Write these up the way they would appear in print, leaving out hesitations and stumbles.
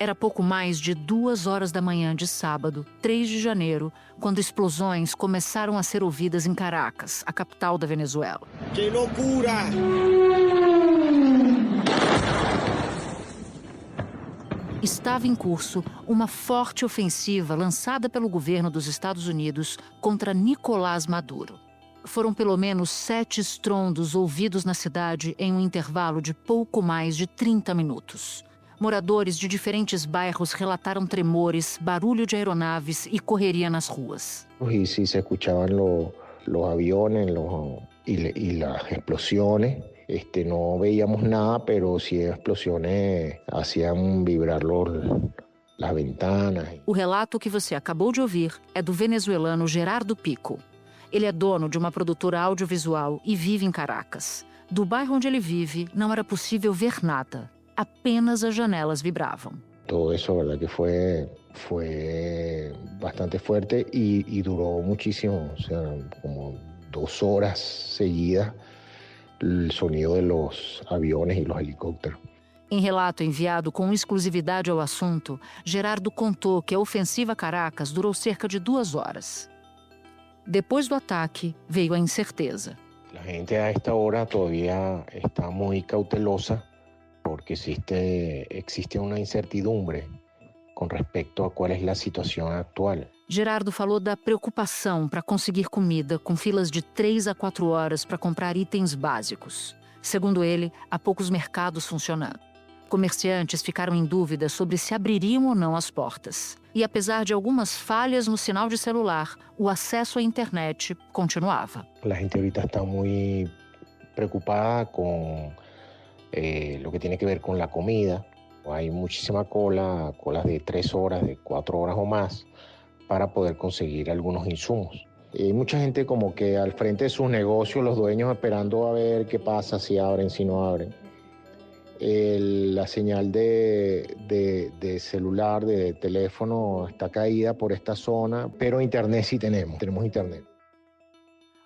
Era pouco mais de 2 horas da manhã de sábado, 3 de janeiro, quando explosões começaram a ser ouvidas em Caracas, a capital da Venezuela. ¡Qué locura! Estava em curso uma forte ofensiva lançada pelo governo dos Estados Unidos contra Nicolás Maduro. Foram pelo menos 7 estrondos ouvidos na cidade em um intervalo de pouco mais de 30 minutos. Moradores de diferentes bairros relataram tremores, barulho de aeronaves e correria nas ruas. Y sí se escuchaban los aviones y las explosiones. No veíamos nada, pero sí explosiones hacían vibrar las ventanas. O relato que você acabou de ouvir é do venezuelano Gerardo Pico. Ele é dono de uma produtora audiovisual e vive em Caracas. Do bairro onde ele vive, não era possível ver nada. Apenas as janelas vibravam. Todo eso, verdad que fue bastante fuerte y duró muchísimo, o sea, como 2 horas seguidas, el sonido de los aviones y los helicópteros. Em relato enviado com exclusividade ao assunto, Gerardo contou que a ofensiva a Caracas durou cerca de 2 horas. Depois do ataque, veio a incerteza. La gente a esta hora todavía está muy cautelosa porque existe una incertidumbre con respecto a cuál es la situación actual. Gerardo falou da preocupação para conseguir comida, com filas de 3 a 4 horas para comprar itens básicos. Segundo ele, há poucos mercados funcionando. Comerciantes ficaram em dúvida sobre se abririam ou não as portas. E apesar de algumas falhas no sinal de celular, o acesso à internet continuava. La gente ahorita está muy preocupada con lo que tiene que ver con la comida. Hay muchísima colas de 3 horas, de 4 horas o más, para poder conseguir algunos insumos. Hay mucha gente como que al frente de sus negocios, los dueños esperando a ver qué pasa, si abren, si no abren. La señal de celular, de teléfono está caída por esta zona, pero internet sí tenemos internet.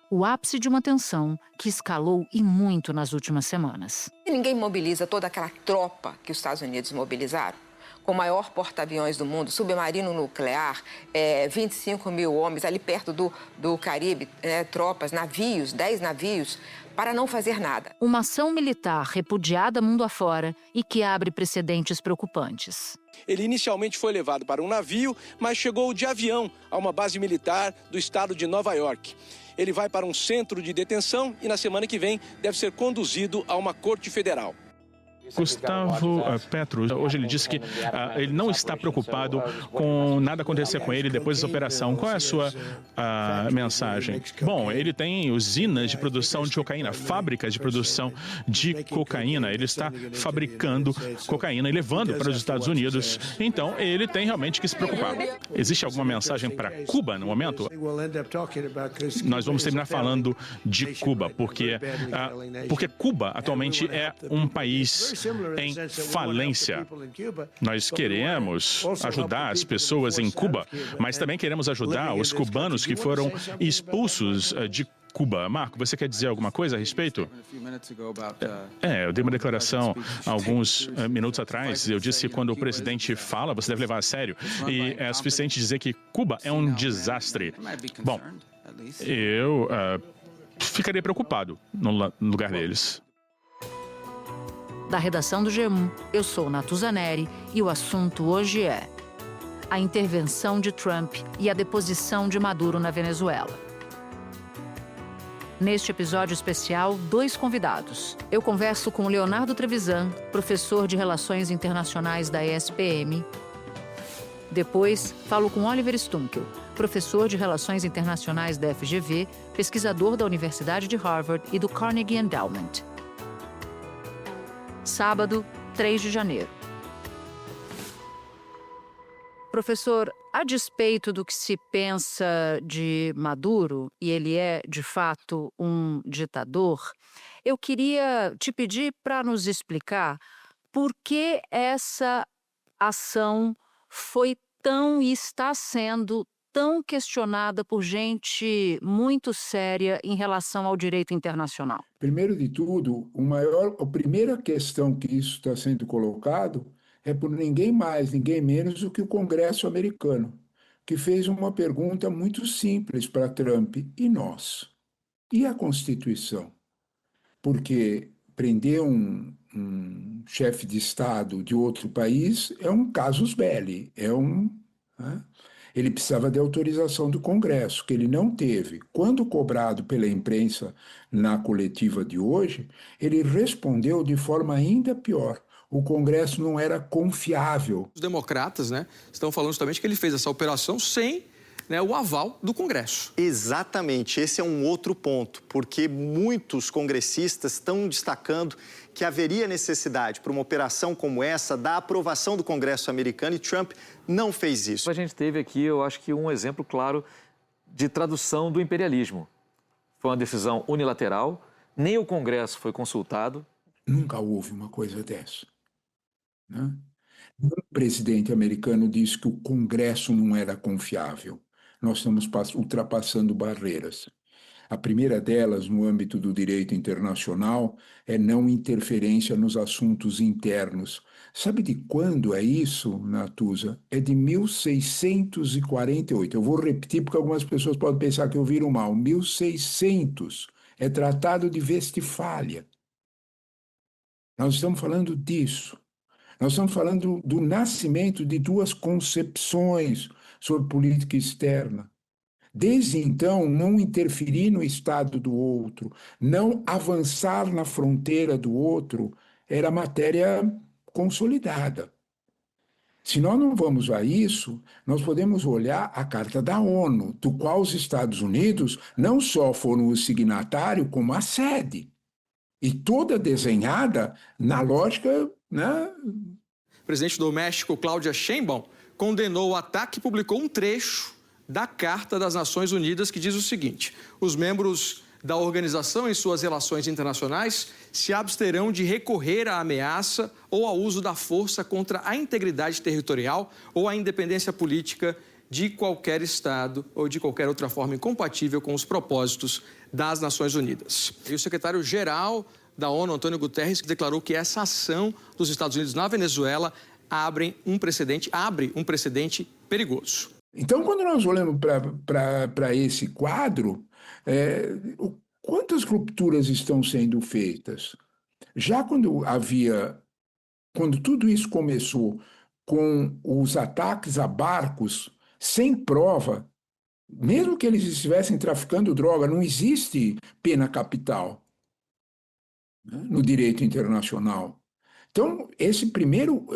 O ápice de uma tensão que escalou e muito nas últimas semanas. Ninguém mobiliza toda aquela tropa que os Estados Unidos mobilizaram, com o maior porta-aviões do mundo, submarino nuclear, 25 mil homens ali perto do Caribe, tropas, navios, 10 navios, para não fazer nada. Uma ação militar repudiada mundo afora e que abre precedentes preocupantes. Ele inicialmente foi levado para um navio, mas chegou de avião a uma base militar do estado de Nova York. Ele vai para um centro de detenção e na semana que vem deve ser conduzido a uma corte federal. Gustavo Petro, hoje ele disse que ele não está preocupado com nada acontecer com ele depois dessa operação. Qual é a sua mensagem? Bom, ele tem usinas de produção de cocaína, fábricas de produção de cocaína. Ele está fabricando cocaína e levando para os Estados Unidos. Então, ele tem realmente que se preocupar. Existe alguma mensagem para Cuba no momento? Nós vamos terminar falando de Cuba, porque Cuba atualmente é um país em falência. Nós queremos ajudar as pessoas em Cuba, mas também queremos ajudar os cubanos que foram expulsos de Cuba. Marco, você quer dizer alguma coisa a respeito? Eu dei uma declaração alguns minutos atrás. Eu disse que quando o presidente fala, você deve levar a sério. E é suficiente dizer que Cuba é um desastre. Bom, eu ficaria preocupado no lugar deles. Da redação do G1, eu sou Natuzaneri e o assunto hoje é a intervenção de Trump e a deposição de Maduro na Venezuela. Neste episódio especial, 2 convidados. Eu converso com Leonardo Trevisan, professor de Relações Internacionais da ESPM. Depois, falo com Oliver Stunkel, professor de Relações Internacionais da FGV, pesquisador da Universidade de Harvard e do Carnegie Endowment. Sábado, 3 de janeiro. Professor, a despeito do que se pensa de Maduro, e ele é, de fato, um ditador, eu queria te pedir para nos explicar por que essa ação foi tão e está sendo tão questionada por gente muito séria em relação ao direito internacional. Primeiro de tudo, a primeira questão que isso está sendo colocado é por ninguém mais, ninguém menos do que o Congresso americano, que fez uma pergunta muito simples para Trump: e nós? E a Constituição? Porque prender um chefe de Estado de outro país é um casus belli, né? Ele precisava de autorização do Congresso, que ele não teve. Quando cobrado pela imprensa na coletiva de hoje, ele respondeu de forma ainda pior. O Congresso não era confiável. Os democratas, né, estão falando justamente que ele fez essa operação sem, né, o aval do Congresso. Exatamente, esse é um outro ponto, porque muitos congressistas estão destacando que haveria necessidade para uma operação como essa da aprovação do Congresso americano e Trump não fez isso. A gente teve aqui, eu acho que um exemplo claro de tradução do imperialismo. Foi uma decisão unilateral, nem o Congresso foi consultado. Nunca houve uma coisa dessa, né? O presidente americano disse que o Congresso não era confiável. Nós estamos ultrapassando barreiras. A primeira delas, no âmbito do direito internacional, é não interferência nos assuntos internos. Sabe de quando é isso, Natuza? É de 1648. Eu vou repetir porque algumas pessoas podem pensar que eu viro mal. 1600 é Tratado de Westfália. Nós estamos falando disso. Nós estamos falando do nascimento de duas concepções sobre política externa. Desde então, não interferir no estado do outro, não avançar na fronteira do outro, era matéria consolidada. Se nós não vamos a isso, nós podemos olhar a Carta da ONU, do qual os Estados Unidos não só foram o signatário, como a sede. E toda desenhada na lógica, né? O presidente do México, Claudia Sheinbaum, condenou o ataque e publicou um trecho da Carta das Nações Unidas que diz o seguinte: os membros da organização em suas relações internacionais se absterão de recorrer à ameaça ou ao uso da força contra a integridade territorial ou a independência política de qualquer Estado ou de qualquer outra forma incompatível com os propósitos das Nações Unidas. E o secretário-geral da ONU, Antônio Guterres, declarou que essa ação dos Estados Unidos na Venezuela abre um precedente perigoso. Então, quando nós olhamos para esse quadro, quantas rupturas estão sendo feitas? Já quando tudo isso começou com os ataques a barcos sem prova, mesmo que eles estivessem traficando droga, não existe pena capital, né, no direito internacional. Então, esse primeiro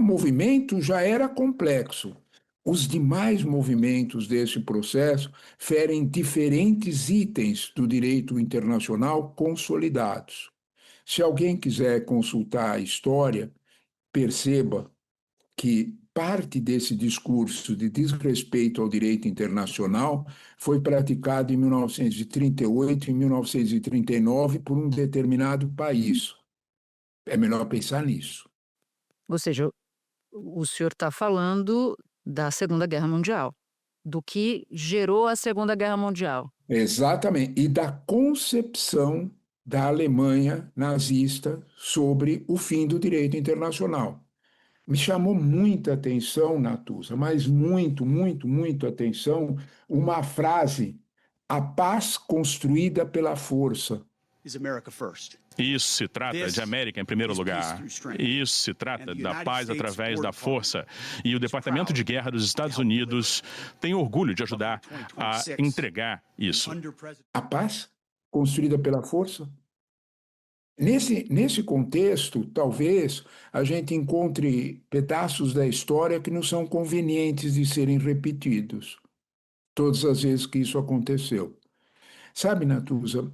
movimento já era complexo. Os demais movimentos desse processo ferem diferentes itens do direito internacional consolidados. Se alguém quiser consultar a história, perceba que parte desse discurso de desrespeito ao direito internacional foi praticado em 1938 e 1939 por um determinado país. É melhor pensar nisso. Ou seja, o senhor está falando da Segunda Guerra Mundial, do que gerou a Segunda Guerra Mundial. Exatamente, e da concepção da Alemanha nazista sobre o fim do direito internacional. Me chamou muita atenção, Natuza, mas muito atenção, uma frase: a paz construída pela força. Isso se trata de América em primeiro lugar. Isso se trata da paz através da força. E o Departamento de Guerra dos Estados Unidos tem orgulho de ajudar a entregar isso. A paz construída pela força? Nesse contexto, talvez a gente encontre pedaços da história que não são convenientes de serem repetidos, todas as vezes que isso aconteceu. Sabe, Natuza,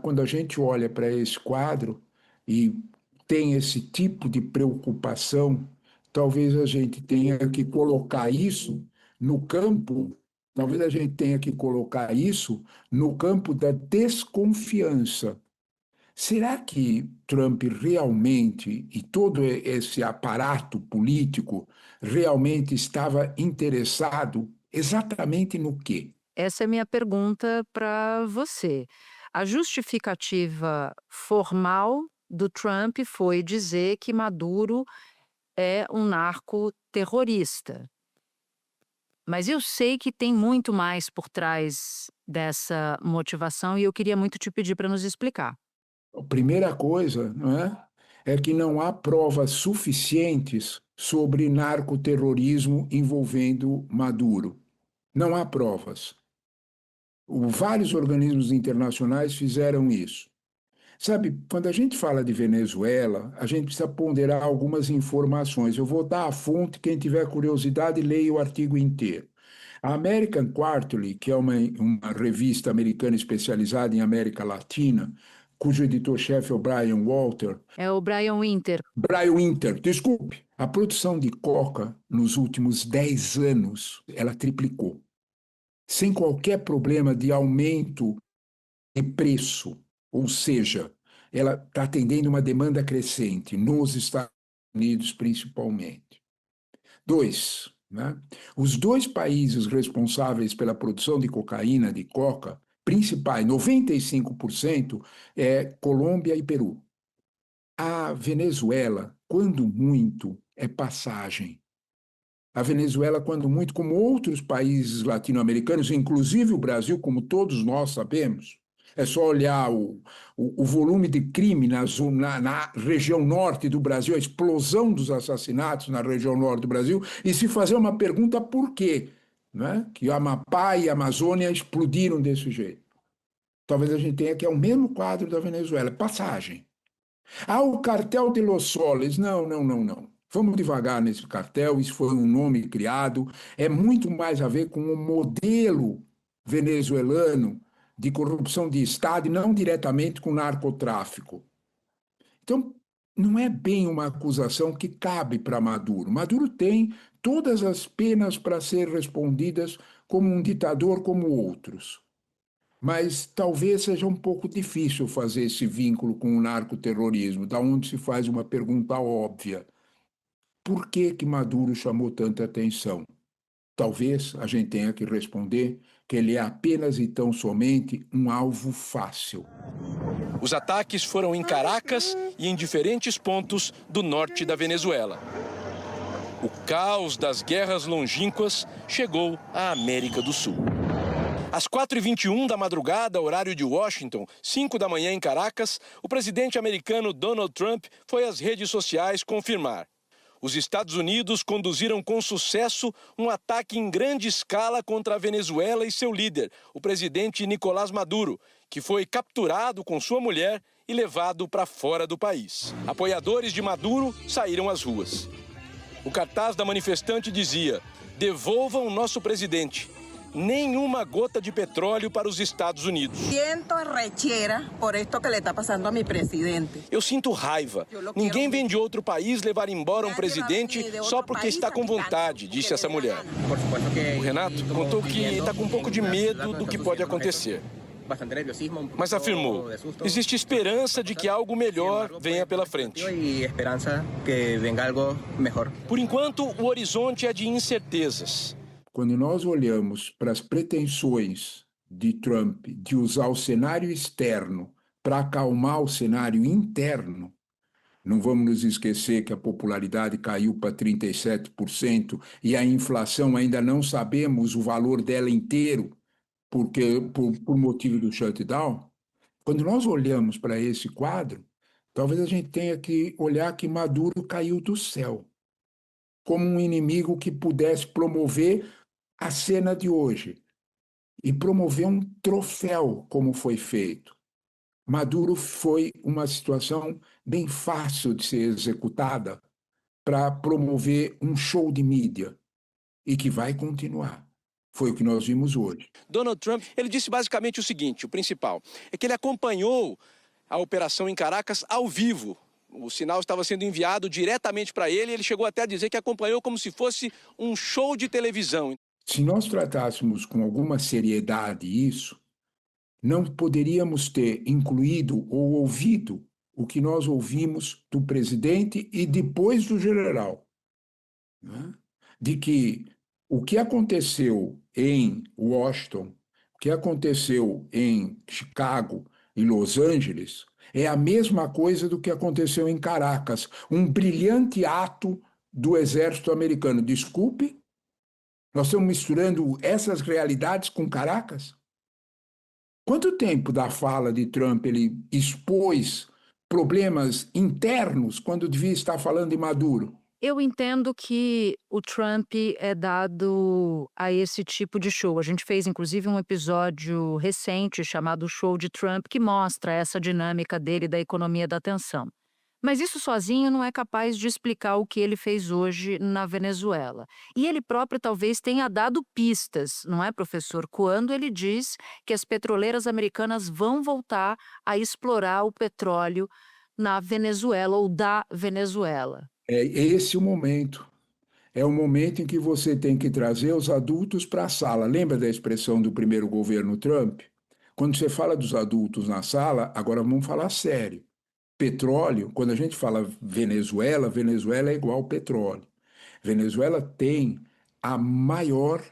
quando a gente olha para esse quadro e tem esse tipo de preocupação, talvez a gente tenha que colocar isso no campo, da desconfiança. Será que Trump realmente, e todo esse aparato político, realmente estava interessado exatamente no quê? Essa é a minha pergunta para você. A justificativa formal do Trump foi dizer que Maduro é um narcoterrorista. Mas eu sei que tem muito mais por trás dessa motivação e eu queria muito te pedir para nos explicar. A primeira coisa, não é que não há provas suficientes sobre narcoterrorismo envolvendo Maduro. Não há provas. Vários organismos internacionais fizeram isso. Sabe, quando a gente fala de Venezuela, a gente precisa ponderar algumas informações. Eu vou dar a fonte, quem tiver curiosidade, leia o artigo inteiro. A American Quarterly, que é uma revista americana especializada em América Latina, cujo editor-chefe é o Brian Walter. É o Brian Winter. Brian Winter, desculpe. A produção de coca nos últimos 10 anos, ela triplicou. Sem qualquer problema de aumento de preço. Ou seja, ela está atendendo uma demanda crescente nos Estados Unidos, principalmente. 2, né? Os 2 países responsáveis pela produção de cocaína, de coca, principais, 95%, é Colômbia e Peru. A Venezuela, quando muito, é passagem. A Venezuela, quando muito, como outros países latino-americanos, inclusive o Brasil, como todos nós sabemos, é só olhar o volume de crime na região norte do Brasil, a explosão dos assassinatos na região norte do Brasil, e se fazer uma pergunta por quê, né? Que Amapá e Amazônia explodiram desse jeito. Talvez a gente tenha que é o mesmo quadro da Venezuela, passagem. O cartel de Los Soles, não. Vamos devagar nesse cartel, isso foi um nome criado, é muito mais a ver com o modelo venezuelano de corrupção de Estado e não diretamente com narcotráfico. Então, não é bem uma acusação que cabe para Maduro. Maduro tem todas as penas para ser respondidas como um ditador como outros. Mas talvez seja um pouco difícil fazer esse vínculo com o narcoterrorismo, da onde se faz uma pergunta óbvia. Por que Maduro chamou tanta atenção? Talvez a gente tenha que responder que ele é apenas e tão somente um alvo fácil. Os ataques foram em Caracas e em diferentes pontos do norte da Venezuela. O caos das guerras longínquas chegou à América do Sul. Às 4h21 da madrugada, horário de Washington, 5 da manhã em Caracas, o presidente americano Donald Trump foi às redes sociais confirmar. Os Estados Unidos conduziram com sucesso um ataque em grande escala contra a Venezuela e seu líder, o presidente Nicolás Maduro, que foi capturado com sua mulher e levado para fora do país. Apoiadores de Maduro saíram às ruas. O cartaz da manifestante dizia: "Devolvam nosso presidente. Nenhuma gota de petróleo para os Estados Unidos." Eu sinto raiva. Ninguém vem de outro país levar embora um presidente só porque está com vontade, disse essa mulher. O Renato contou que está com um pouco de medo do que pode acontecer. Mas afirmou: existe esperança de que algo melhor venha pela frente. Por enquanto, o horizonte é de incertezas. Quando nós olhamos para as pretensões de Trump de usar o cenário externo para acalmar o cenário interno, não vamos nos esquecer que a popularidade caiu para 37% e a inflação ainda não sabemos o valor dela inteiro por motivo do shutdown. Quando nós olhamos para esse quadro, talvez a gente tenha que olhar que Maduro caiu do céu como um inimigo que pudesse promover a cena de hoje e promover um troféu, como foi feito. Maduro foi uma situação bem fácil de ser executada para promover um show de mídia e que vai continuar. Foi o que nós vimos hoje. Donald Trump, ele disse basicamente o seguinte, o principal, é que ele acompanhou a operação em Caracas ao vivo. O sinal estava sendo enviado diretamente para ele e ele chegou até a dizer que acompanhou como se fosse um show de televisão. Se nós tratássemos com alguma seriedade isso, não poderíamos ter incluído ou ouvido o que nós ouvimos do presidente e depois do general, né? De que o que aconteceu em Washington, o que aconteceu em Chicago e Los Angeles é a mesma coisa do que aconteceu em Caracas, um brilhante ato do exército americano. Desculpe, nós estamos misturando essas realidades com Caracas? Quanto tempo da fala de Trump ele expôs problemas internos quando devia estar falando de Maduro? Eu entendo que o Trump é dado a esse tipo de show. A gente fez, inclusive, um episódio recente chamado Show de Trump, que mostra essa dinâmica dele da economia da atenção. Mas isso sozinho não é capaz de explicar o que ele fez hoje na Venezuela. E ele próprio talvez tenha dado pistas, não é, professor? Quando ele diz que as petroleiras americanas vão voltar a explorar o petróleo na Venezuela ou da Venezuela. É esse o momento. É o momento em que você tem que trazer os adultos para a sala. Lembra da expressão do primeiro governo Trump? Quando você fala dos adultos na sala, agora vamos falar sério. Petróleo, quando a gente fala Venezuela, Venezuela é igual petróleo. Venezuela tem a maior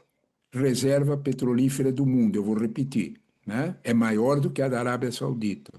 reserva petrolífera do mundo, eu vou repetir, né? É maior do que a da Arábia Saudita.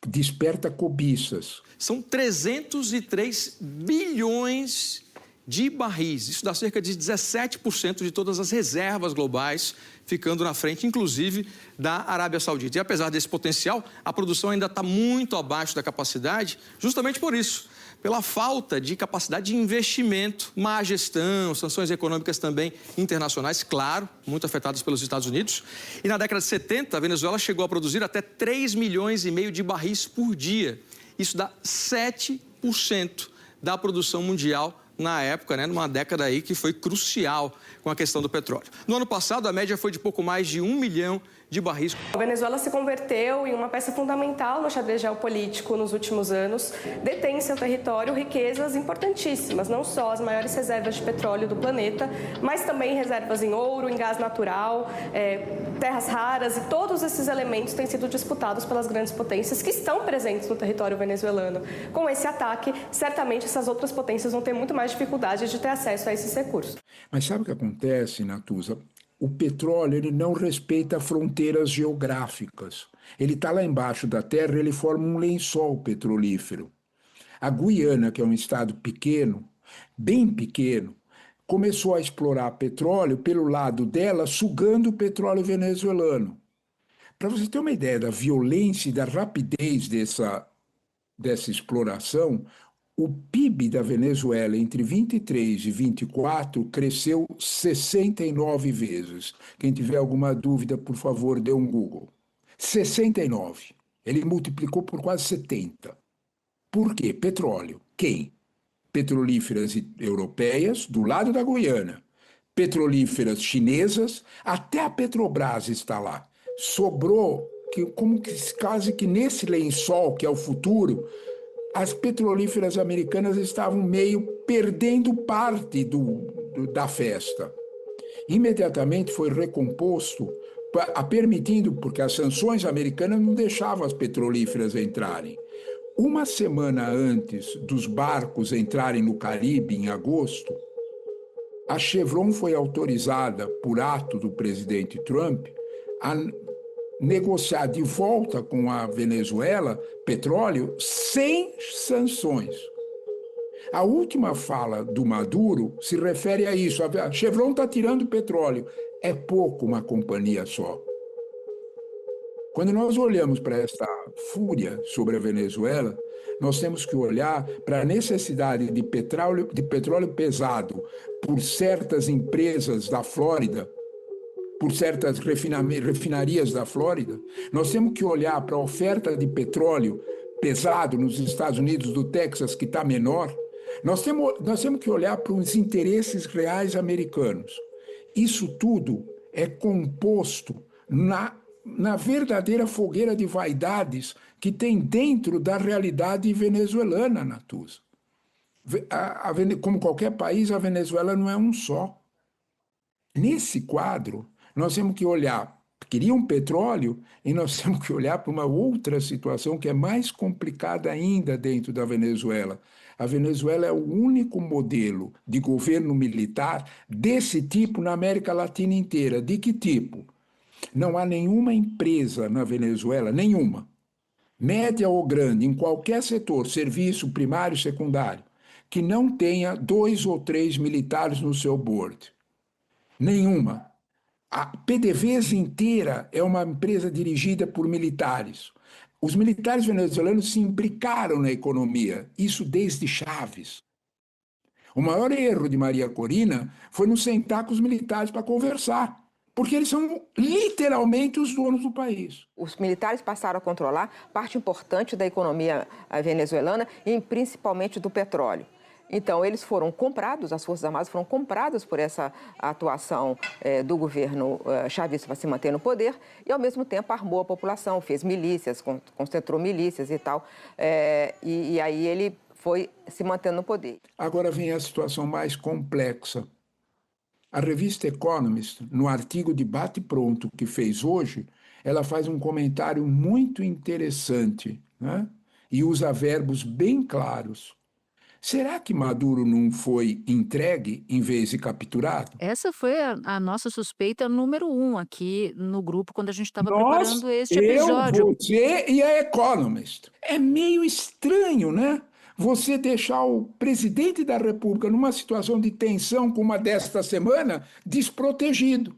Desperta cobiças. São 303 bilhões de barris. Isso dá cerca de 17% de todas as reservas globais, ficando na frente, inclusive, da Arábia Saudita. E apesar desse potencial, a produção ainda está muito abaixo da capacidade, justamente por isso, pela falta de capacidade de investimento, má gestão, sanções econômicas também internacionais, claro, muito afetadas pelos Estados Unidos. E na década de 70, a Venezuela chegou a produzir até 3,5 milhões de barris por dia. Isso dá 7% da produção mundial na época, né, numa década aí que foi crucial com a questão do petróleo. No ano passado, a média foi de pouco mais de 1 milhão de barris. A Venezuela se converteu em uma peça fundamental no xadrez geopolítico nos últimos anos. Detém em seu território riquezas importantíssimas, não só as maiores reservas de petróleo do planeta, mas também reservas em ouro, em gás natural, terras raras, e todos esses elementos têm sido disputados pelas grandes potências que estão presentes no território venezuelano. Com esse ataque, certamente essas outras potências vão ter muito mais dificuldade de ter acesso a esses recursos. Mas sabe o que acontece, Natuza? O petróleo ele não respeita fronteiras geográficas. Ele está lá embaixo da terra, ele forma um lençol petrolífero. A Guiana, que é um estado pequeno, bem pequeno, começou a explorar petróleo pelo lado dela, sugando o petróleo venezuelano. Para você ter uma ideia da violência e da rapidez dessa exploração, o PIB da Venezuela entre 23 e 24 cresceu 69 vezes. Quem tiver alguma dúvida, por favor, dê um Google. 69. Ele multiplicou por quase 70. Por quê? Petróleo. Quem? Petrolíferas europeias, do lado da Guiana. Petrolíferas chinesas, até a Petrobras está lá. Sobrou, quase que nesse lençol, que é o futuro, as petrolíferas americanas estavam meio perdendo parte da festa. Imediatamente foi recomposto, permitindo, porque as sanções americanas não deixavam as petrolíferas entrarem. Uma semana antes dos barcos entrarem no Caribe, em agosto, a Chevron foi autorizada, por ato do presidente Trump, a negociar de volta com a Venezuela petróleo sem sanções. A última fala do Maduro se refere a isso. A Chevron está tirando petróleo. É pouco uma companhia só. Quando nós olhamos para essa fúria sobre a Venezuela, nós temos que olhar para a necessidade de petróleo pesado por certas empresas da Flórida, por certas refinarias da Flórida. Nós temos que olhar para a oferta de petróleo pesado nos Estados Unidos, do Texas, que está menor. Nós temos que olhar para os interesses reais americanos. Isso tudo é composto na verdadeira fogueira de vaidades que tem dentro da realidade venezuelana, Natuza. Como qualquer país, a Venezuela não é um só. Nesse quadro, nós temos que olhar, queriam petróleo, e nós temos que olhar para uma outra situação que é mais complicada ainda dentro da Venezuela. A Venezuela é o único modelo de governo militar desse tipo na América Latina inteira. De que tipo? Não há nenhuma empresa na Venezuela, nenhuma, média ou grande, em qualquer setor, serviço primário, secundário, que não tenha 2 ou 3 militares no seu board. Nenhuma. A PDVSA inteira é uma empresa dirigida por militares. Os militares venezuelanos se imbricaram na economia, isso desde Chávez. O maior erro de Maria Corina foi não sentar com os militares para conversar, porque eles são literalmente os donos do país. Os militares passaram a controlar parte importante da economia venezuelana e principalmente do petróleo. Então, eles foram comprados, as Forças Armadas foram compradas por essa atuação do governo chavista para se manter no poder e, ao mesmo tempo, armou a população, fez milícias, concentrou milícias e tal. E aí ele foi se mantendo no poder. Agora vem a situação mais complexa. A revista Economist, no artigo de bate-pronto que fez hoje, ela faz um comentário muito interessante, né? E usa verbos bem claros. Será que Maduro não foi entregue em vez de capturado? Essa foi a nossa suspeita número 1 aqui no grupo quando a gente estava preparando este episódio. Você e a Economist. É meio estranho, né? Você deixar o presidente da República numa situação de tensão como a desta semana, desprotegido.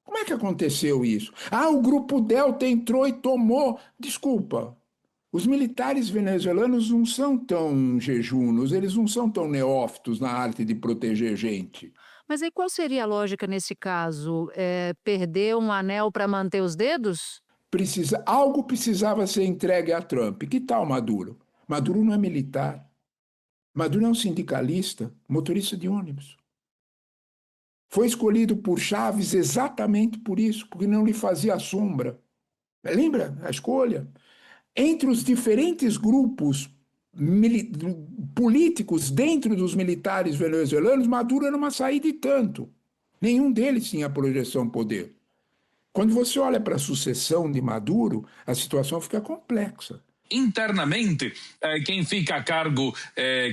Como é que aconteceu isso? O Grupo Delta entrou e tomou. Desculpa. Os militares venezuelanos não são tão jejunos, eles não são tão neófitos na arte de proteger gente. Mas aí qual seria a lógica nesse caso? Perder um anel para manter os dedos? Algo precisava ser entregue a Trump. Que tal Maduro? Maduro não é militar. Maduro é um sindicalista, motorista de ônibus. Foi escolhido por Chávez exatamente por isso, porque não lhe fazia sombra. Lembra a escolha? Entre os diferentes grupos políticos dentro dos militares venezuelanos, Maduro era uma saída e tanto. Nenhum deles tinha projeção poder. Quando você olha para a sucessão de Maduro, a situação fica complexa. Internamente, quem fica a cargo,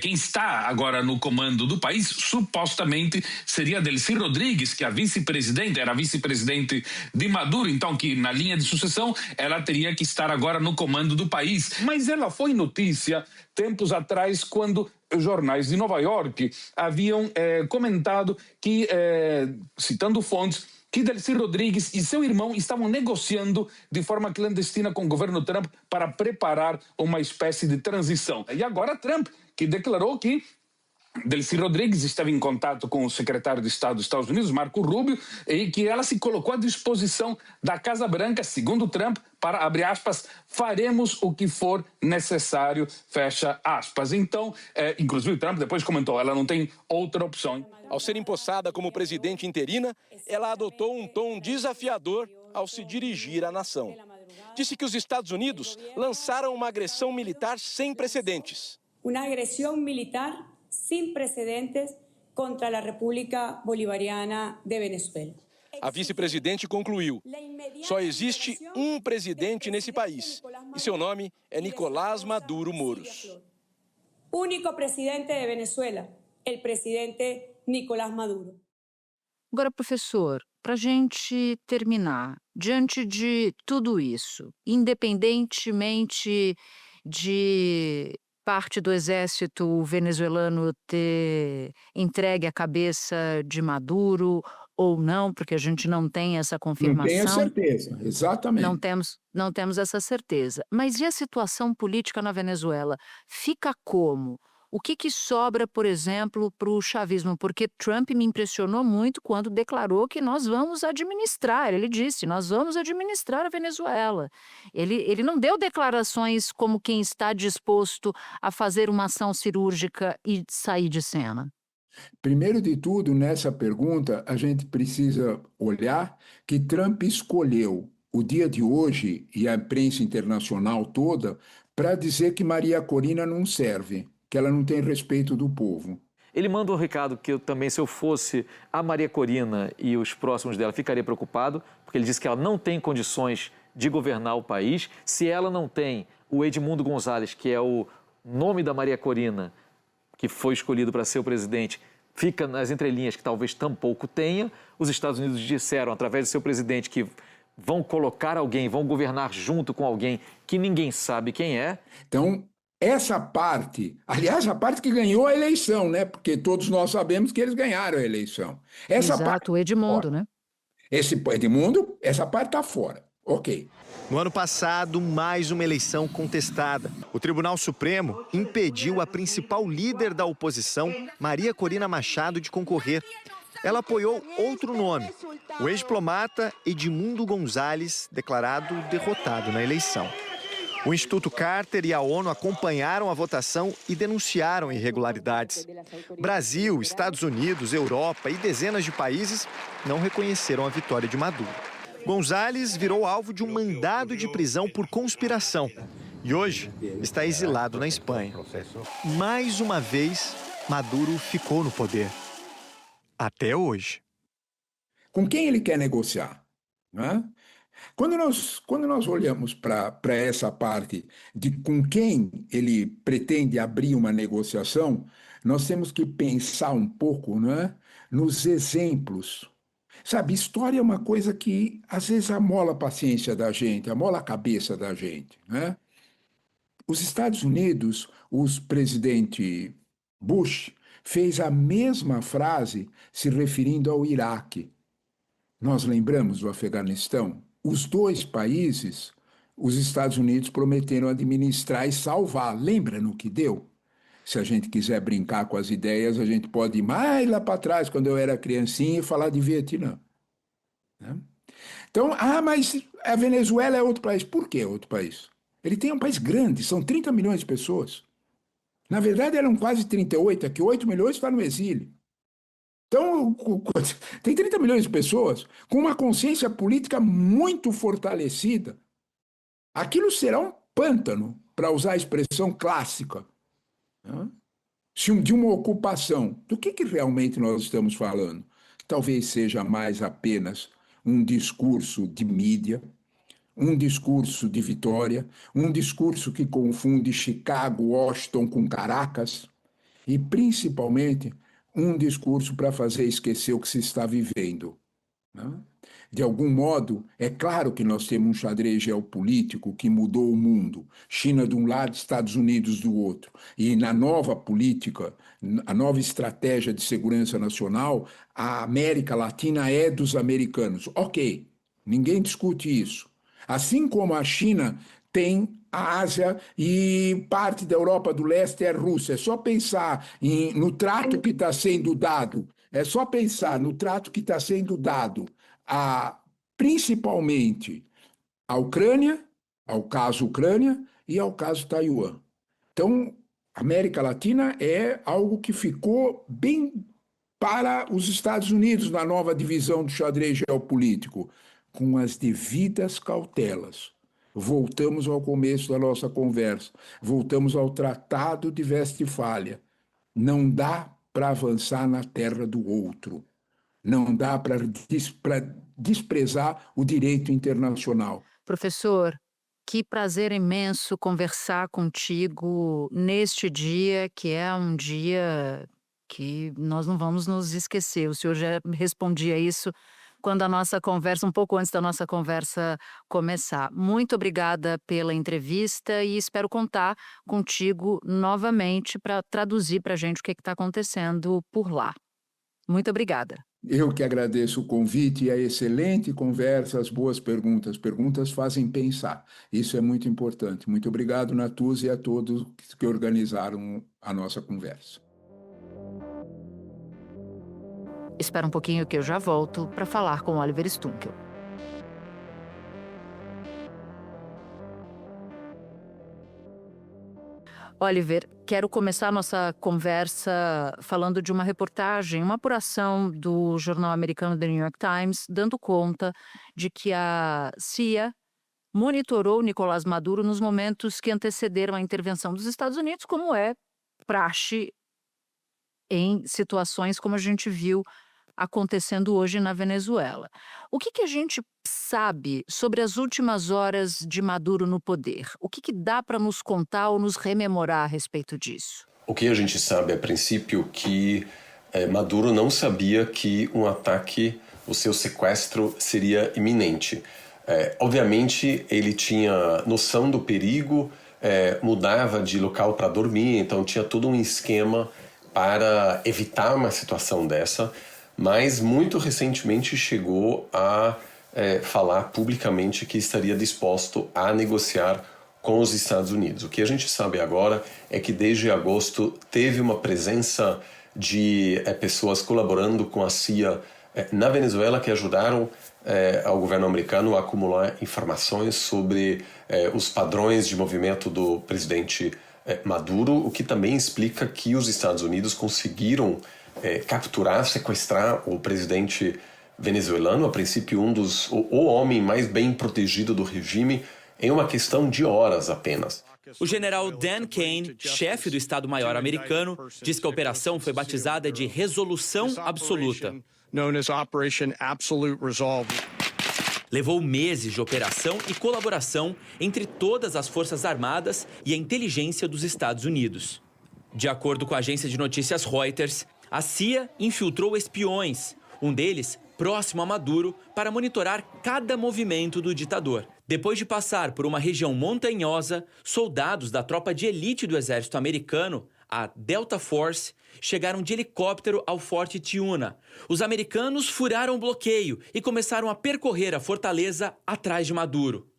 quem está agora no comando do país, supostamente seria Delcy Rodrigues, que era vice-presidente de Maduro, então que na linha de sucessão ela teria que estar agora no comando do país. Mas ela foi notícia tempos atrás quando jornais de Nova York haviam comentado que, citando fontes, que Delcy Rodrigues e seu irmão estavam negociando de forma clandestina com o governo Trump para preparar uma espécie de transição. E agora Trump, que declarou que Delcy Rodrigues esteve em contato com o secretário de Estado dos Estados Unidos, Marco Rubio, e que ela se colocou à disposição da Casa Branca, segundo Trump, para, abre aspas, faremos o que for necessário, fecha aspas. Então, inclusive Trump depois comentou, ela não tem outra opção. Ao ser empossada como presidente interina, ela adotou um tom desafiador ao se dirigir à nação. Disse que os Estados Unidos lançaram uma agressão militar sem precedentes. Uma agressão militar sem precedentes contra a República Bolivariana de Venezuela. A vice-presidente concluiu: só existe um presidente nesse país e seu nome é Nicolás Maduro Moros. Único presidente de Venezuela, o presidente Nicolás Maduro. Agora, professor, para a gente terminar, diante de tudo isso, independentemente de parte do exército venezuelano ter entregue a cabeça de Maduro ou não, porque a gente não tem essa confirmação. Não tenho certeza, exatamente. Não temos essa certeza. Mas e a situação política na Venezuela? Fica como? O que sobra, por exemplo, para o chavismo? Porque Trump me impressionou muito quando declarou que nós vamos administrar. Ele disse, nós vamos administrar a Venezuela. Ele não deu declarações como quem está disposto a fazer uma ação cirúrgica e sair de cena. Primeiro de tudo, nessa pergunta, a gente precisa olhar que Trump escolheu o dia de hoje e a imprensa internacional toda para dizer que Maria Corina não serve, que ela não tem respeito do povo. Ele manda um recado que eu também, se eu fosse a Maria Corina e os próximos dela, ficaria preocupado, porque ele disse que ela não tem condições de governar o país. Se ela não tem o Edmundo Gonzalez, que é o nome da Maria Corina, que foi escolhido para ser o presidente, fica nas entrelinhas que talvez tampouco tenha. Os Estados Unidos disseram, através do seu presidente, que vão colocar alguém, vão governar junto com alguém que ninguém sabe quem é. Então, essa parte, aliás, a parte que ganhou a eleição, né? Porque todos nós sabemos que eles ganharam a eleição. Essa parte Exato, o Edmundo, né? Esse Edmundo, essa parte está fora. Ok. No ano passado, mais uma eleição contestada. O Tribunal Supremo impediu a principal líder da oposição, Maria Corina Machado, de concorrer. Ela apoiou outro nome, o ex-diplomata Edmundo Gonzalez, declarado derrotado na eleição. O Instituto Carter e a ONU acompanharam a votação e denunciaram irregularidades. Brasil, Estados Unidos, Europa e dezenas de países não reconheceram a vitória de Maduro. Gonzalez virou alvo de um mandado de prisão por conspiração e hoje está exilado na Espanha. Mais uma vez, Maduro ficou no poder. Até hoje. Com quem ele quer negociar? Né? Quando nós olhamos para essa parte de com quem ele pretende abrir uma negociação, nós temos que pensar um pouco, né, nos exemplos. Sabe, história é uma coisa que às vezes amola a paciência da gente, amola a cabeça da gente, né? Os Estados Unidos, o presidente Bush, fez a mesma frase se referindo ao Iraque. Nós lembramos do Afeganistão? Os dois países, os Estados Unidos prometeram administrar e salvar. Lembra no que deu? Se a gente quiser brincar com as ideias, a gente pode ir mais lá para trás, quando eu era criancinha, e falar de Vietnã. Né? Então, mas a Venezuela é outro país. Por que outro país? Ele tem um país grande, são 30 milhões de pessoas. Na verdade, eram quase 38, aqui 8 milhões estão no exílio. Então, tem 30 milhões de pessoas com uma consciência política muito fortalecida. Aquilo será um pântano, para usar a expressão clássica, né? De uma ocupação. Do que realmente nós estamos falando? Talvez seja mais apenas um discurso de mídia, um discurso de vitória, um discurso que confunde Chicago, Washington com Caracas e, principalmente, um discurso para fazer esquecer o que se está vivendo. Né? De algum modo, é claro que nós temos um xadrez geopolítico que mudou o mundo. China de um lado, Estados Unidos do outro. E na nova política, a nova estratégia de segurança nacional, a América Latina é dos americanos. Ok, ninguém discute isso. Assim como a China tem a Ásia e parte da Europa do Leste é a Rússia. É só pensar no trato que está sendo dado. É só pensar no trato que está sendo dado principalmente à Ucrânia, ao caso Ucrânia e ao caso Taiwan. Então, a América Latina é algo que ficou bem para os Estados Unidos na nova divisão do xadrez geopolítico, com as devidas cautelas. Voltamos ao começo da nossa conversa, voltamos ao Tratado de Westfália. Não dá para avançar na terra do outro. Não dá para desprezar o direito internacional. Professor, que prazer imenso conversar contigo neste dia, que é um dia que nós não vamos nos esquecer. O senhor já respondia isso quando a nossa conversa, um pouco antes da nossa conversa começar. Muito obrigada pela entrevista e espero contar contigo novamente para traduzir para a gente o que está acontecendo por lá. Muito obrigada. Eu que agradeço o convite e a excelente conversa, as boas perguntas. Perguntas fazem pensar. Isso é muito importante. Muito obrigado, Natuzzi, e a todos que organizaram a nossa conversa. Espera um pouquinho que eu já volto para falar com Oliver Stunkel. Oliver, quero começar a nossa conversa falando de uma reportagem, uma apuração do jornal americano The New York Times, dando conta de que a CIA monitorou Nicolás Maduro nos momentos que antecederam a intervenção dos Estados Unidos, como é praxe em situações como a gente viu acontecendo hoje na Venezuela. O que a gente sabe sobre as últimas horas de Maduro no poder? O que dá para nos contar ou nos rememorar a respeito disso? O que a gente sabe, a princípio, que Maduro não sabia que um ataque, o seu sequestro, seria iminente. Obviamente, ele tinha noção do perigo mudava de local para dormir, então tinha todo um esquema para evitar uma situação dessa, mas muito recentemente chegou a falar publicamente que estaria disposto a negociar com os Estados Unidos. O que a gente sabe agora é que desde agosto teve uma presença de pessoas colaborando com a CIA na Venezuela que ajudaram ao governo americano a acumular informações sobre os padrões de movimento do presidente Maduro, o que também explica que os Estados Unidos conseguiram capturar, sequestrar o presidente venezuelano, a princípio o homem mais bem protegido do regime, em uma questão de horas apenas. O general Dan Kane, chefe do Estado-Maior americano, diz que a operação foi batizada de Resolução Absoluta. Levou meses de operação e colaboração entre todas as Forças Armadas e a inteligência dos Estados Unidos. De acordo com a agência de notícias Reuters, a CIA infiltrou espiões, um deles próximo a Maduro, para monitorar cada movimento do ditador. Depois de passar por uma região montanhosa, soldados da tropa de elite do exército americano, a Delta Force, chegaram de helicóptero ao Forte Tiuna. Os americanos furaram o bloqueio e começaram a percorrer a fortaleza atrás de Maduro.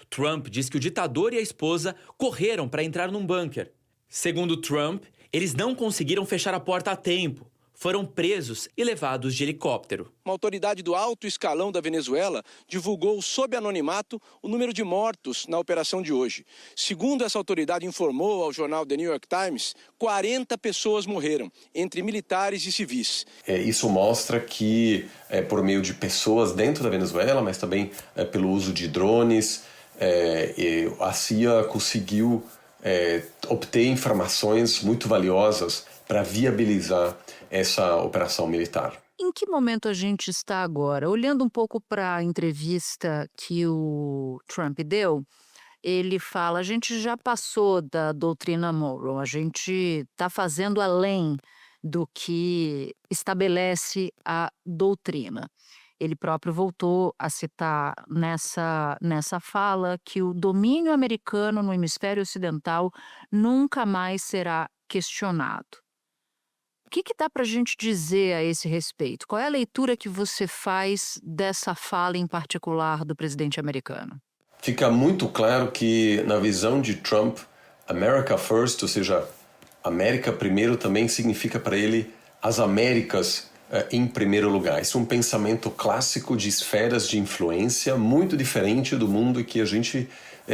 Trump diz que o ditador e a esposa correram para entrar num bunker. Segundo Trump, eles não conseguiram fechar a porta a tempo. Foram presos e levados de helicóptero. Uma autoridade do alto escalão da Venezuela divulgou sob anonimato o número de mortos na operação de hoje. Segundo essa autoridade informou ao jornal The New York Times, 40 pessoas morreram, entre militares e civis. Isso mostra que, por meio de pessoas dentro da Venezuela, mas também pelo uso de drones, a CIA conseguiu obter informações muito valiosas para viabilizar essa operação militar. Em que momento a gente está agora? Olhando um pouco para a entrevista que o Trump deu, ele fala, a gente já passou da doutrina Monroe, a gente está fazendo além do que estabelece a doutrina. Ele próprio voltou a citar nessa fala que o domínio americano no hemisfério ocidental nunca mais será questionado. O que dá para a gente dizer a esse respeito? Qual é a leitura que você faz dessa fala em particular do presidente americano? Fica muito claro que, na visão de Trump, America First, ou seja, América primeiro, também significa para ele as Américas em primeiro lugar. Isso é um pensamento clássico de esferas de influência muito diferente do mundo que a gente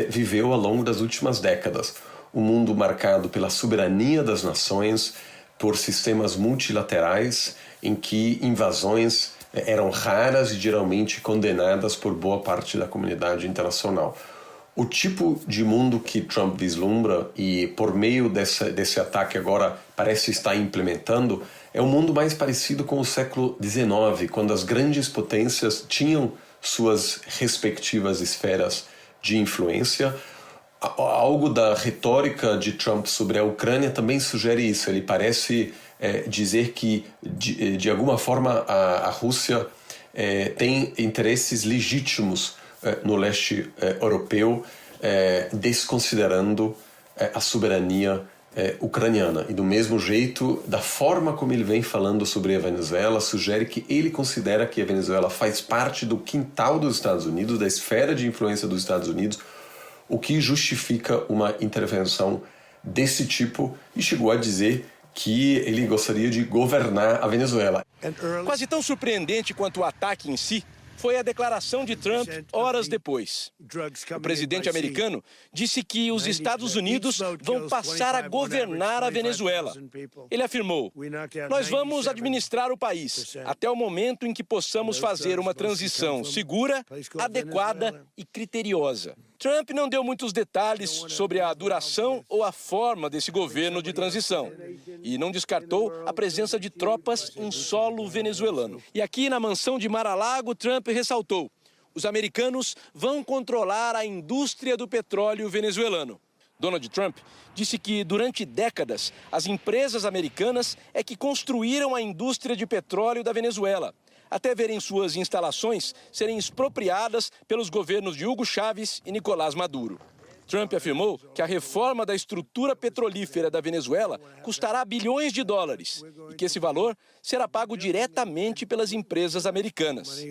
viveu ao longo das últimas décadas. Um mundo marcado pela soberania das nações, por sistemas multilaterais em que invasões eram raras e geralmente condenadas por boa parte da comunidade internacional. O tipo de mundo que Trump vislumbra e por meio desse ataque agora parece estar implementando é um mundo mais parecido com o século XIX, quando as grandes potências tinham suas respectivas esferas de influência. Algo da retórica de Trump sobre a Ucrânia também sugere isso. Ele parece dizer que, de alguma forma, a Rússia tem interesses legítimos no leste europeu, desconsiderando a soberania ucraniana. E do mesmo jeito, da forma como ele vem falando sobre a Venezuela, sugere que ele considera que a Venezuela faz parte do quintal dos Estados Unidos, da esfera de influência dos Estados Unidos, o que justifica uma intervenção desse tipo, e chegou a dizer que ele gostaria de governar a Venezuela. Quase tão surpreendente quanto o ataque em si foi a declaração de Trump horas depois. O presidente americano disse que os Estados Unidos vão passar a governar a Venezuela. Ele afirmou: "Nós vamos administrar o país até o momento em que possamos fazer uma transição segura, adequada e criteriosa." Trump não deu muitos detalhes sobre a duração ou a forma desse governo de transição e não descartou a presença de tropas em solo venezuelano. E aqui na mansão de Mar-a-Lago, Trump ressaltou: os americanos vão controlar a indústria do petróleo venezuelano. Donald Trump disse que durante décadas as empresas americanas é que construíram a indústria de petróleo da Venezuela, até verem suas instalações serem expropriadas pelos governos de Hugo Chávez e Nicolás Maduro. Trump afirmou que a reforma da estrutura petrolífera da Venezuela custará bilhões de dólares e que esse valor será pago diretamente pelas empresas americanas.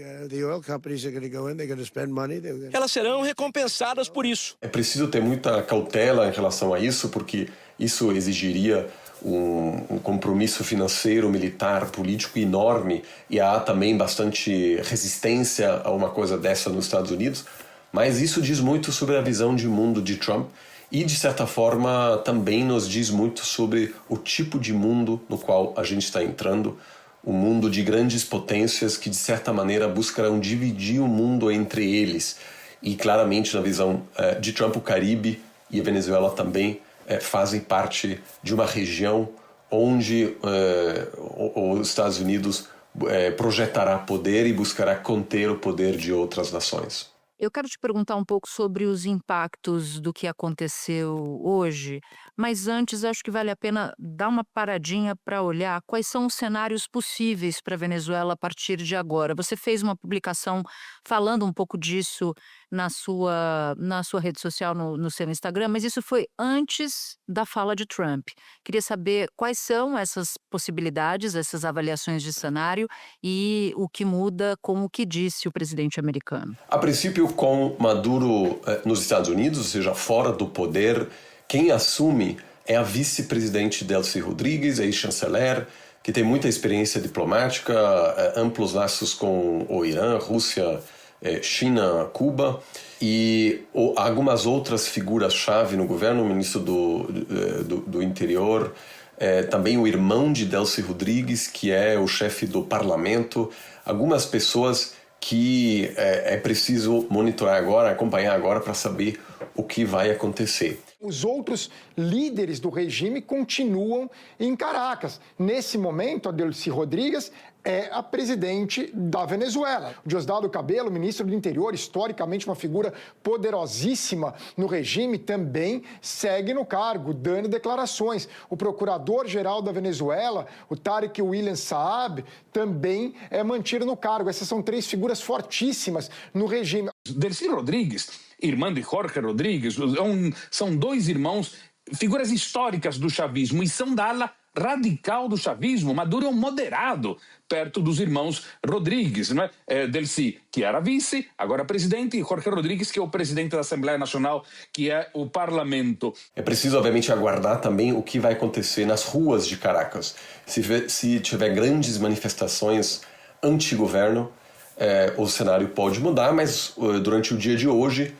Elas serão recompensadas por isso. É preciso ter muita cautela em relação a isso, porque isso exigiria um compromisso financeiro, militar, político enorme, e há também bastante resistência a uma coisa dessa nos Estados Unidos. Mas isso diz muito sobre a visão de mundo de Trump e, de certa forma, também nos diz muito sobre o tipo de mundo no qual a gente está entrando, um mundo de grandes potências que, de certa maneira, buscarão dividir o mundo entre eles. E, claramente, na visão de Trump, o Caribe e a Venezuela também fazem parte de uma região onde os Estados Unidos projetará poder e buscará conter o poder de outras nações. Eu quero te perguntar um pouco sobre os impactos do que aconteceu hoje, mas antes acho que vale a pena dar uma paradinha para olhar quais são os cenários possíveis para a Venezuela a partir de agora. Você fez uma publicação falando um pouco disso na sua rede social, no seu Instagram, mas isso foi antes da fala de Trump. Queria saber quais são essas possibilidades, essas avaliações de cenário e o que muda com o que disse o presidente americano. A princípio, com Maduro nos Estados Unidos, ou seja, fora do poder, quem assume é a vice-presidente Delcy Rodrigues, ex-chanceler, que tem muita experiência diplomática, amplos laços com o Irã, Rússia, China, Cuba, e algumas outras figuras-chave no governo, o ministro do Interior, também o irmão de Delcy Rodrigues, que é o chefe do parlamento, algumas pessoas que é preciso monitorar agora, acompanhar agora para saber o que vai acontecer. Os outros líderes do regime continuam em Caracas. Nesse momento, a Delcy Rodrigues é a presidente da Venezuela. Diosdado Cabello, ministro do Interior, historicamente uma figura poderosíssima no regime, também segue no cargo, dando declarações. O procurador-geral da Venezuela, o Tarek William Saab, também é mantido no cargo. Essas são três figuras fortíssimas no regime. Delcy Rodrigues, irmã de Jorge Rodrigues, são dois irmãos, figuras históricas do chavismo e são da ala radical do chavismo. Maduro é um moderado perto dos irmãos Rodrigues, não é? Delcy, que era vice, agora presidente, e Jorge Rodrigues, que é o presidente da Assembleia Nacional, que é o parlamento. É preciso, obviamente, aguardar também o que vai acontecer nas ruas de Caracas. Se tiver grandes manifestações anti-governo, o cenário pode mudar, mas durante o dia de hoje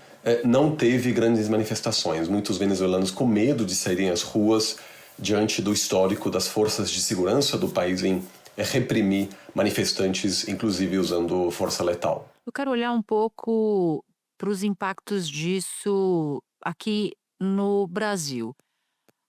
não teve grandes manifestações. Muitos venezuelanos com medo de saírem às ruas diante do histórico das forças de segurança do país em reprimir manifestantes, inclusive usando força letal. Eu quero olhar um pouco para os impactos disso aqui no Brasil.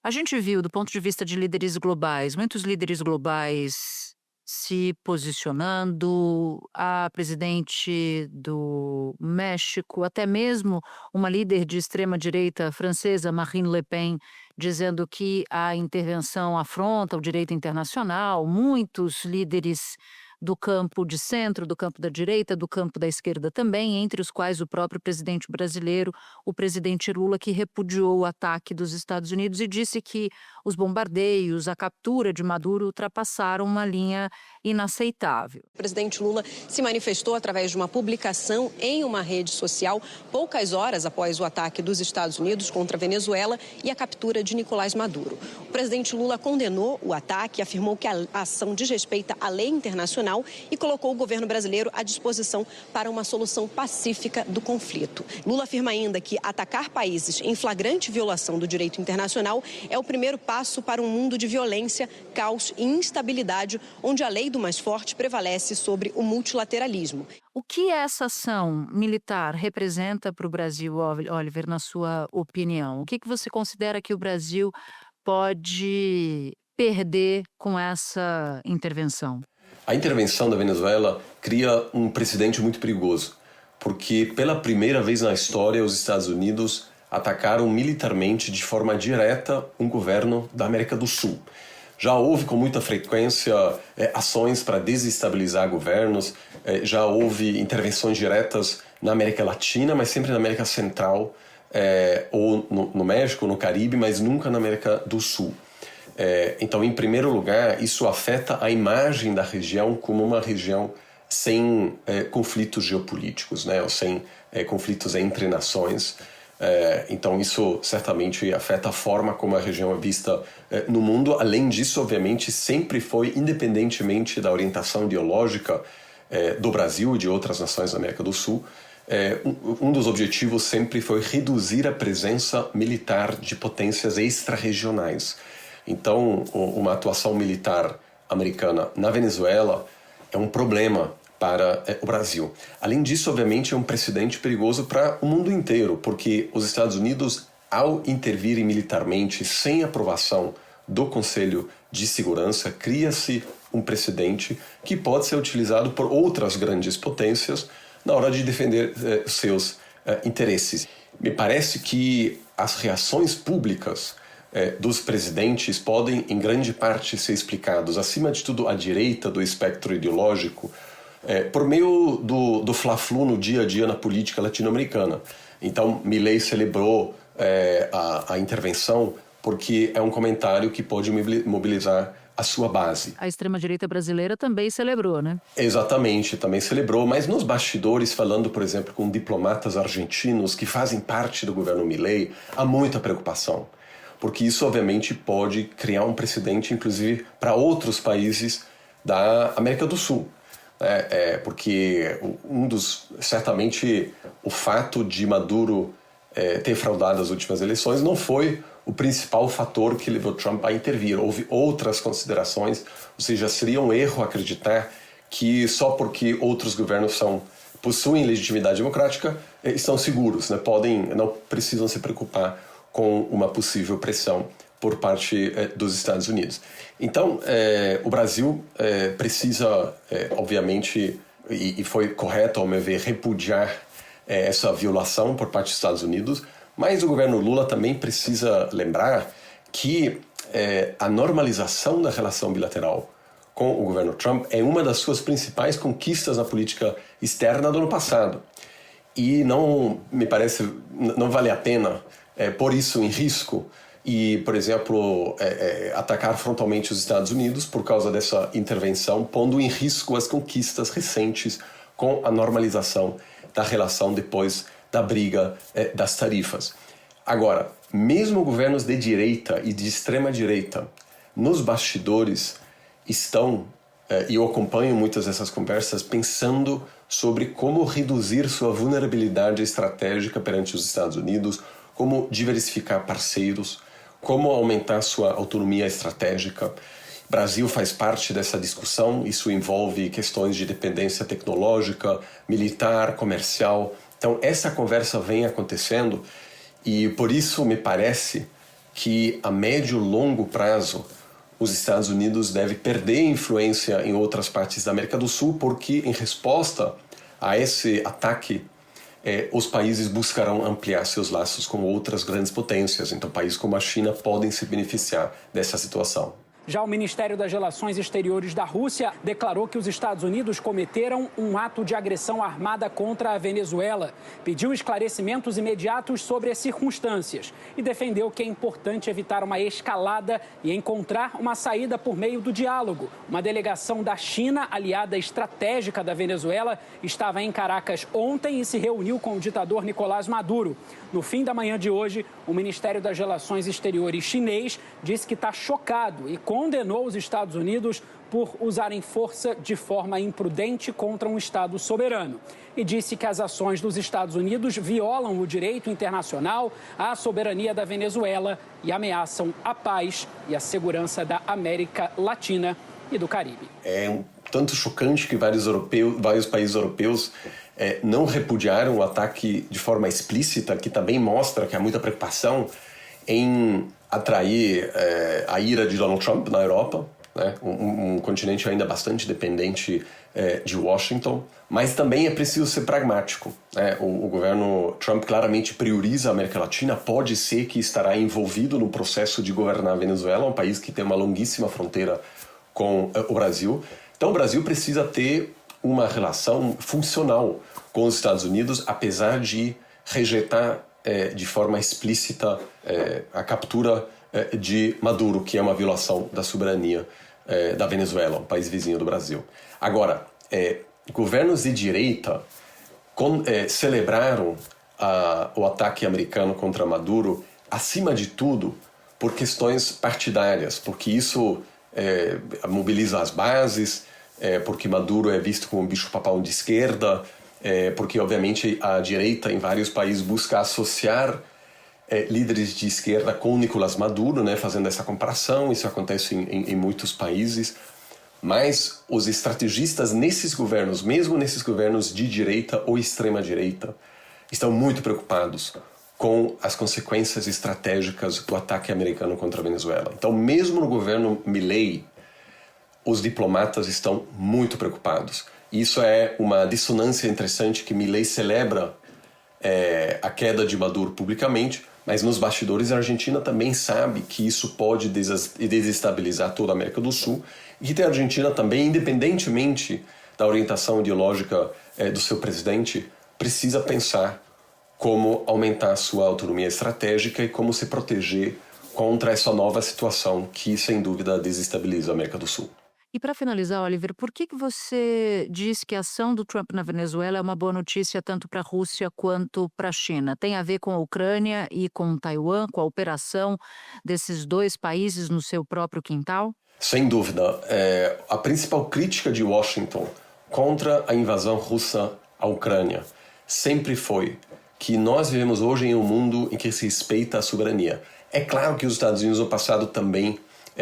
A gente viu, do ponto de vista de líderes globais, muitos líderes globais se posicionando, a presidente do México, até mesmo uma líder de extrema-direita francesa, Marine Le Pen, dizendo que a intervenção afronta o direito internacional. Muitos líderes do campo de centro, do campo da direita, do campo da esquerda também, entre os quais o próprio presidente brasileiro, o presidente Lula, que repudiou o ataque dos Estados Unidos e disse que os bombardeios, a captura de Maduro ultrapassaram uma linha inaceitável. O presidente Lula se manifestou através de uma publicação em uma rede social poucas horas após o ataque dos Estados Unidos contra a Venezuela e a captura de Nicolás Maduro. O presidente Lula condenou o ataque, afirmou que a ação desrespeita a lei internacional e colocou o governo brasileiro à disposição para uma solução pacífica do conflito. Lula afirma ainda que atacar países em flagrante violação do direito internacional é o primeiro passo para um mundo de violência, caos e instabilidade, onde a lei do mais forte prevalece sobre o multilateralismo. O que essa ação militar representa para o Brasil, Oliver, na sua opinião? O que você considera que o Brasil pode perder com essa intervenção? A intervenção da Venezuela cria um precedente muito perigoso, porque pela primeira vez na história os Estados Unidos atacaram militarmente de forma direta um governo da América do Sul. Já houve com muita frequência ações para desestabilizar governos, já houve intervenções diretas na América Latina, mas sempre na América Central, ou no México, no Caribe, mas nunca na América do Sul. Então, em primeiro lugar, isso afeta a imagem da região como uma região sem conflitos geopolíticos, né? Ou sem conflitos entre nações. Então, isso certamente afeta a forma como a região é vista no mundo. Além disso, obviamente, sempre foi, independentemente da orientação ideológica do Brasil e de outras nações da América do Sul, um dos objetivos sempre foi reduzir a presença militar de potências extra-regionais. Então, uma atuação militar americana na Venezuela é um problema para o Brasil. Além disso, obviamente, é um precedente perigoso para o mundo inteiro, porque os Estados Unidos, ao intervirem militarmente sem aprovação do Conselho de Segurança, cria-se um precedente que pode ser utilizado por outras grandes potências na hora de defender seus interesses. Me parece que as reações públicas dos presidentes podem, em grande parte, ser explicados, acima de tudo, à direita do espectro ideológico, por meio do fla-flu no dia a dia na política latino-americana. Então, Milei celebrou a intervenção porque é um comentário que pode mobilizar a sua base. A extrema-direita brasileira também celebrou, né? Exatamente, também celebrou, mas nos bastidores, falando, por exemplo, com diplomatas argentinos que fazem parte do governo Milei, há muita preocupação, porque isso, obviamente, pode criar um precedente, inclusive, para outros países da América do Sul. Porque certamente, o fato de Maduro ter fraudado as últimas eleições não foi o principal fator que levou Trump a intervir. Houve outras considerações, ou seja, seria um erro acreditar que só porque outros governos possuem legitimidade democrática estão seguros, né? Não precisam se preocupar com uma possível pressão por parte dos Estados Unidos. Então, o Brasil precisa, obviamente, e foi correto, ao meu ver, repudiar essa violação por parte dos Estados Unidos, mas o governo Lula também precisa lembrar que a normalização da relação bilateral com o governo Trump é uma das suas principais conquistas na política externa do ano passado. E não vale a pena pôr isso em risco e, por exemplo, atacar frontalmente os Estados Unidos por causa dessa intervenção, pondo em risco as conquistas recentes com a normalização da relação depois da briga das tarifas. Agora, mesmo governos de direita e de extrema-direita, nos bastidores estão, e eu acompanho muitas dessas conversas, pensando sobre como reduzir sua vulnerabilidade estratégica perante os Estados Unidos, como diversificar parceiros, como aumentar sua autonomia estratégica. O Brasil faz parte dessa discussão, isso envolve questões de dependência tecnológica, militar, comercial. Então, essa conversa vem acontecendo e, por isso, me parece que, a médio e longo prazo, os Estados Unidos devem perder influência em outras partes da América do Sul, porque, em resposta a esse ataque, os países buscarão ampliar seus laços com outras grandes potências. Então, países como a China podem se beneficiar dessa situação. Já o Ministério das Relações Exteriores da Rússia declarou que os Estados Unidos cometeram um ato de agressão armada contra a Venezuela, pediu esclarecimentos imediatos sobre as circunstâncias e defendeu que é importante evitar uma escalada e encontrar uma saída por meio do diálogo. Uma delegação da China, aliada estratégica da Venezuela, estava em Caracas ontem e se reuniu com o ditador Nicolás Maduro. No fim da manhã de hoje, o Ministério das Relações Exteriores chinês disse que está chocado e condenou os Estados Unidos por usarem força de forma imprudente contra um Estado soberano. E disse que as ações dos Estados Unidos violam o direito internacional, a soberania da Venezuela e ameaçam a paz e a segurança da América Latina e do Caribe. É um tanto chocante que vários países europeus não repudiaram o ataque de forma explícita, que também mostra que há muita preocupação em atrair a ira de Donald Trump na Europa, né? Um continente ainda bastante dependente de Washington, mas também é preciso ser pragmático, né? O governo Trump claramente prioriza a América Latina, pode ser que estará envolvido no processo de governar a Venezuela, um país que tem uma longuíssima fronteira com o Brasil. Então o Brasil precisa ter uma relação funcional com os Estados Unidos, apesar de rejeitar de forma explícita a captura de Maduro, que é uma violação da soberania da Venezuela, um país vizinho do Brasil. Agora, governos de direita celebraram o ataque americano contra Maduro, acima de tudo, por questões partidárias, porque isso mobiliza as bases, porque Maduro é visto como um bicho-papão de esquerda, porque, obviamente, a direita em vários países busca associar líderes de esquerda com Nicolás Maduro, né, fazendo essa comparação. Isso acontece em muitos países. Mas os estrategistas nesses governos, mesmo nesses governos de direita ou extrema-direita, estão muito preocupados com as consequências estratégicas do ataque americano contra a Venezuela. Então, mesmo no governo Milei, os diplomatas estão muito preocupados. Isso é uma dissonância interessante que Milei celebra a queda de Maduro publicamente, mas nos bastidores a Argentina também sabe que isso pode desestabilizar toda a América do Sul e que a Argentina também, independentemente da orientação ideológica do seu presidente, precisa pensar como aumentar a sua autonomia estratégica e como se proteger contra essa nova situação que, sem dúvida, desestabiliza a América do Sul. E para finalizar, Oliver, por que você diz que a ação do Trump na Venezuela é uma boa notícia tanto para a Rússia quanto para a China? Tem a ver com a Ucrânia e com Taiwan, com a operação desses dois países no seu próprio quintal? Sem dúvida. A principal crítica de Washington contra a invasão russa à Ucrânia sempre foi que nós vivemos hoje em um mundo em que se respeita a soberania. É claro que os Estados Unidos no passado também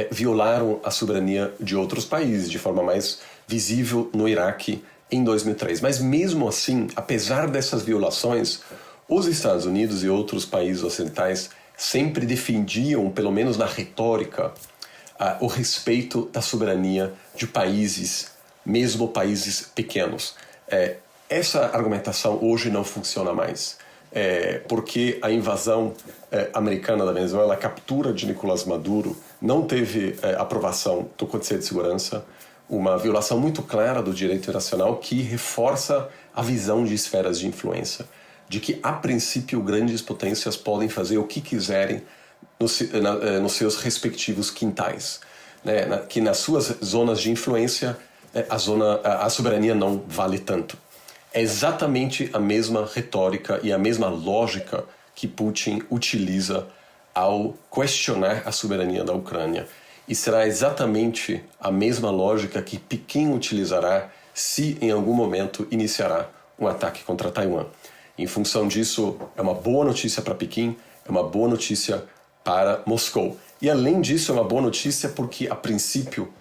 violaram a soberania de outros países, de forma mais visível no Iraque em 2003. Mas mesmo assim, apesar dessas violações, os Estados Unidos e outros países ocidentais sempre defendiam, pelo menos na retórica, o respeito da soberania de países, mesmo países pequenos. Essa argumentação hoje não funciona mais, porque a invasão americana da Venezuela, a captura de Nicolás Maduro, não teve aprovação do Conselho de Segurança, uma violação muito clara do direito internacional que reforça a visão de esferas de influência, de que, a princípio, grandes potências podem fazer o que quiserem nos seus respectivos quintais, né? Que nas suas zonas de influência a soberania não vale tanto. É exatamente a mesma retórica e a mesma lógica que Putin utiliza ao questionar a soberania da Ucrânia. E será exatamente a mesma lógica que Pequim utilizará se em algum momento iniciará um ataque contra Taiwan. Em função disso, é uma boa notícia para Pequim, é uma boa notícia para Moscou. E além disso, é uma boa notícia porque, a princípio,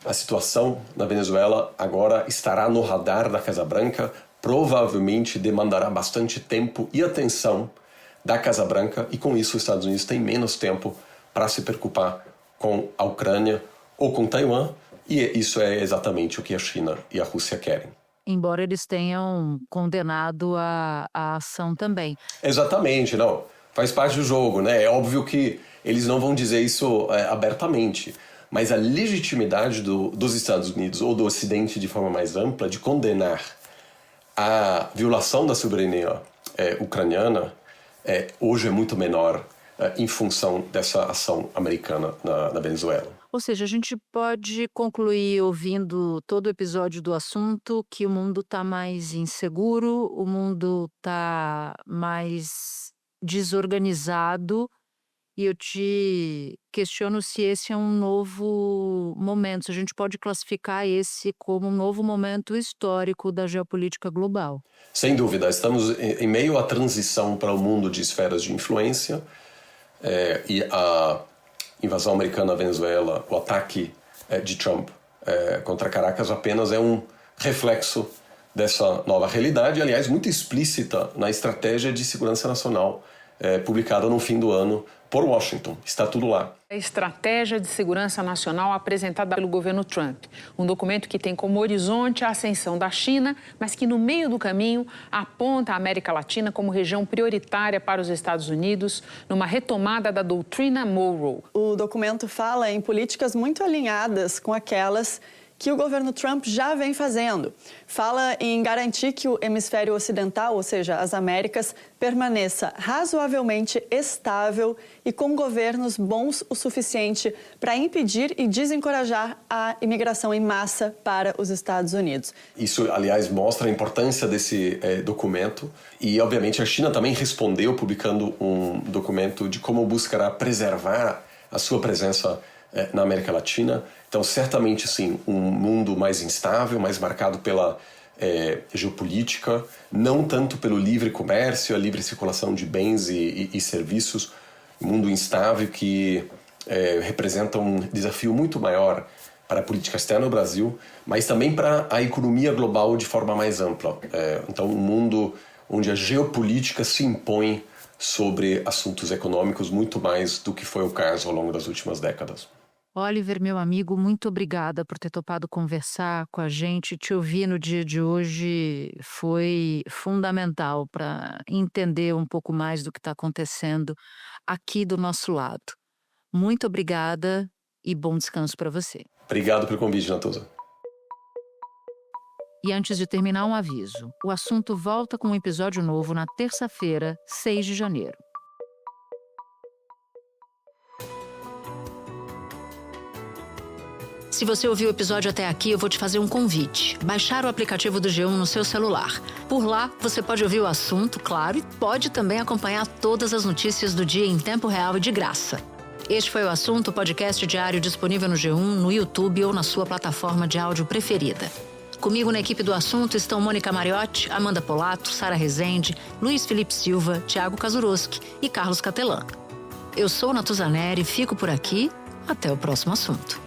a situação na Venezuela agora estará no radar da Casa Branca, provavelmente demandará bastante tempo e atenção da Casa Branca, e com isso os Estados Unidos têm menos tempo para se preocupar com a Ucrânia ou com Taiwan, e isso é exatamente o que a China e a Rússia querem. Embora eles tenham condenado a ação também. Exatamente, não. Faz parte do jogo, né? É óbvio que eles não vão dizer isso abertamente, mas a legitimidade dos Estados Unidos ou do Ocidente de forma mais ampla de condenar a violação da soberania ucraniana hoje é muito menor em função dessa ação americana na Venezuela. Ou seja, a gente pode concluir ouvindo todo o episódio do assunto que o mundo está mais inseguro, o mundo está mais desorganizado, e eu te questiono se esse é um novo momento, se a gente pode classificar esse como um novo momento histórico da geopolítica global. Sem dúvida, estamos em meio à transição para o mundo de esferas de influência, e a invasão americana à Venezuela, o ataque de Trump contra Caracas apenas é um reflexo dessa nova realidade, aliás, muito explícita na Estratégia de Segurança Nacional, publicada no fim do ano por Washington. Está tudo lá. A Estratégia de Segurança Nacional apresentada pelo governo Trump. Um documento que tem como horizonte a ascensão da China, mas que no meio do caminho aponta a América Latina como região prioritária para os Estados Unidos, numa retomada da doutrina Monroe. O documento fala em políticas muito alinhadas com aquelas que o governo Trump já vem fazendo. Fala em garantir que o hemisfério ocidental, ou seja, as Américas, permaneça razoavelmente estável e com governos bons o suficiente para impedir e desencorajar a imigração em massa para os Estados Unidos. Isso, aliás, mostra a importância desse documento e, obviamente, a China também respondeu publicando um documento de como buscará preservar a sua presença na América Latina. Então, certamente, sim, um mundo mais instável, mais marcado pela geopolítica, não tanto pelo livre comércio, a livre circulação de bens e serviços, um mundo instável que representa um desafio muito maior para a política externa do Brasil, mas também para a economia global de forma mais ampla. Então, um mundo onde a geopolítica se impõe sobre assuntos econômicos muito mais do que foi o caso ao longo das últimas décadas. Oliver, meu amigo, muito obrigada por ter topado conversar com a gente. Te ouvir no dia de hoje foi fundamental para entender um pouco mais do que está acontecendo aqui do nosso lado. Muito obrigada e bom descanso para você. Obrigado pelo convite, Natuza. E antes de terminar, um aviso. O assunto volta com um episódio novo na terça-feira, 6 de janeiro. Se você ouviu o episódio até aqui, eu vou te fazer um convite. Baixar o aplicativo do G1 no seu celular. Por lá, você pode ouvir o assunto, claro, e pode também acompanhar todas as notícias do dia em tempo real e de graça. Este foi o Assunto, podcast diário disponível no G1, no YouTube ou na sua plataforma de áudio preferida. Comigo na equipe do Assunto estão Mônica Mariotti, Amanda Polato, Sara Rezende, Luiz Felipe Silva, Thiago Kazuroski e Carlos Catelan. Eu sou Natuza Neri, fico por aqui. Até o próximo assunto.